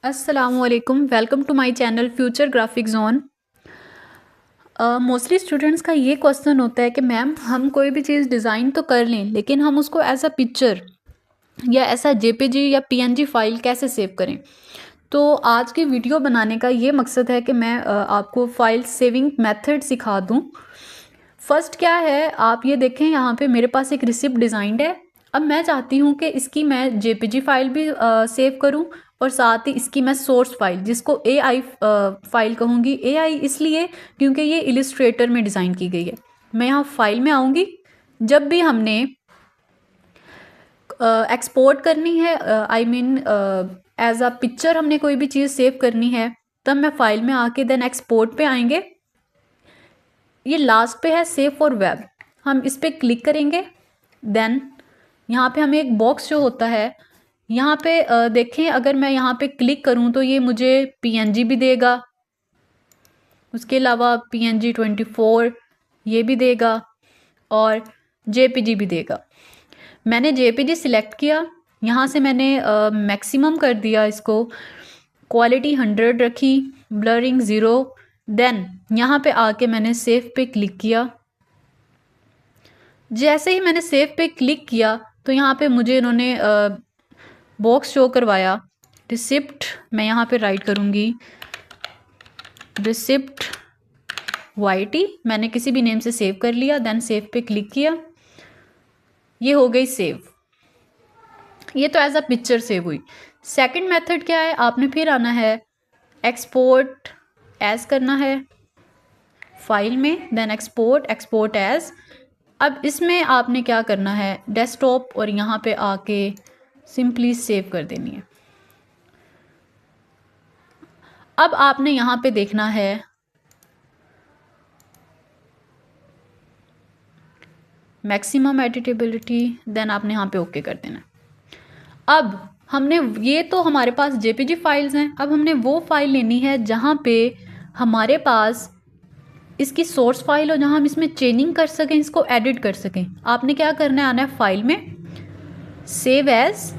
अस्सलाम वालेकुम, welcome to my channel future graphic zone. Mostly students का ये क्वेश्चन होता है कि मैम हम कोई भी चीज़ डिज़ाइन तो कर लें लेकिन हम उसको एज अ पिक्चर या ऐसा जेपीजी या पीएनजी फाइल कैसे सेव करें। तो आज की वीडियो बनाने का ये मकसद है कि मैं आपको फाइल सेविंग मेथड सिखा दूँ। फर्स्ट क्या है, आप ये देखें यहाँ पे मेरे पास एक रिसिप्ट डिज़ाइंड है। अब मैं चाहती हूँ कि इसकी मैं जेपीजी फाइल भी सेव करूँ और साथ ही इसकी मैं सोर्स फाइल जिसको एआई फाइल कहूँगी। एआई इसलिए क्योंकि ये इलिस्ट्रेटर में डिज़ाइन की गई है। मैं यहाँ फाइल में आऊँगी। जब भी हमने एक्सपोर्ट करनी है, I mean as a picture हमने कोई भी चीज़ सेव करनी है, तब मैं फाइल में आके देन एक्सपोर्ट पे आएंगे। ये लास्ट पे है सेव फॉर वेब, हम इस पर क्लिक करेंगे। देन यहाँ पे हमें एक बॉक्स जो होता है, यहाँ पे देखें, अगर मैं यहाँ पे क्लिक करूँ तो ये मुझे पीएनजी भी देगा, उसके अलावा पीएनजी 24 ये भी देगा और जेपीजी भी देगा। मैंने जेपीजी सिलेक्ट किया, यहाँ से मैंने मैक्सिमम कर दिया, इसको क्वालिटी 100 रखी, ब्लरिंग 0। देन यहाँ पे आके मैंने सेव पे क्लिक किया। जैसे ही मैंने सेव पे क्लिक किया तो यहाँ पे मुझे इन्होंने बॉक्स शो करवाया रिसिप्ट। मैं यहाँ पे राइट करूँगी रिसिप्ट वाईटी, मैंने किसी भी नेम से सेव कर लिया। देन सेव पे क्लिक किया, ये हो गई सेव। ये तो एज अ पिक्चर सेव हुई। सेकंड मेथड क्या है, आपने फिर आना है एक्सपोर्ट एज करना है फाइल में, देन एक्सपोर्ट एज। अब इसमें आपने क्या करना है, डेस्कटॉप और यहाँ पे आके सिंपली सेव कर देनी है। अब आपने यहाँ पे देखना है मैक्सिमम एडिटेबिलिटी, देन आपने यहाँ पे ओके कर देना। अब हमने ये तो हमारे पास जेपीजी फाइल्स हैं, अब हमने वो फाइल लेनी है जहाँ पे हमारे पास इसकी सोर्स फाइल हो, जहाँ हम इसमें चेंजिंग कर सकें, इसको एडिट कर सकें। आपने क्या करना है, आना है फाइल में, सेव एज।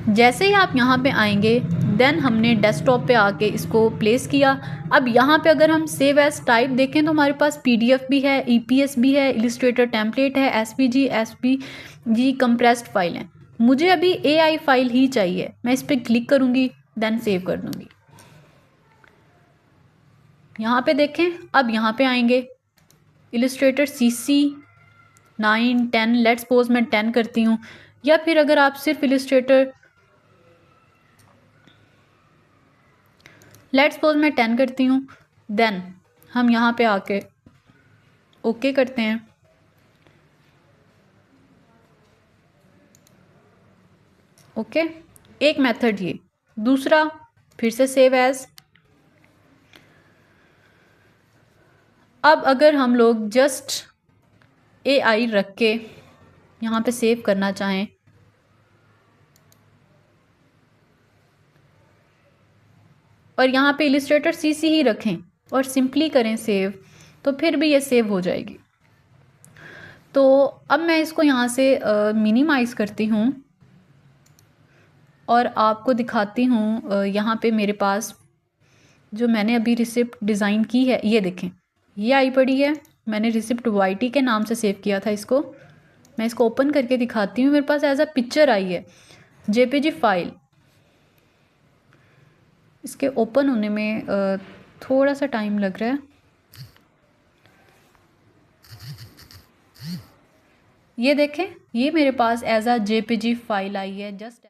जैसे ही आप यहाँ पे आएंगे देन हमने डेस्कटॉप पे आके इसको प्लेस किया। अब यहाँ पे अगर हम सेव एज टाइप देखें तो हमारे पास पीडीएफ भी है, ईपीएस भी है, इलिस्ट्रेटर टेम्पलेट है, एसवीजी कंप्रेस्ड फाइल है। मुझे अभी एआई फाइल ही चाहिए, मैं इस पर क्लिक करूँगी, देन सेव कर दूँगी। यहाँ पे देखें, अब यहाँ पे आएंगे इलिस्ट्रेटर CC 9 10, लेट्स सपोज मैं 10 करती हूँ, या फिर अगर आप सिर्फ इलिस्ट्रेटर, लेट्स सपोज मैं 10 करती हूँ। देन हम यहाँ पे आके ओके करते हैं। ओके, एक मेथड ये। दूसरा फिर से सेव एज। अब अगर हम लोग जस्ट एआई रख के यहाँ पे सेव करना चाहें, और यहाँ पे इलिस्ट्रेटर CC ही रखें और सिंपली करें सेव, तो फिर भी ये सेव हो जाएगी। तो अब मैं इसको यहाँ से मिनिमाइज़ करती हूँ और आपको दिखाती हूँ। यहाँ पे मेरे पास जो मैंने अभी रिसिप्ट डिज़ाइन की है, ये देखें, ये आई पड़ी है। मैंने रिसिप्ट वाईटी के नाम से सेव किया था इसको। मैं इसको ओपन करके दिखाती हूँ, मेरे पास एज अ पिक्चर आई है जेपीजी फाइल। इसके ओपन होने में थोड़ा सा टाइम लग रहा है। ये देखें, ये मेरे पास एज अ जेपीजी फाइल आई है जस्ट।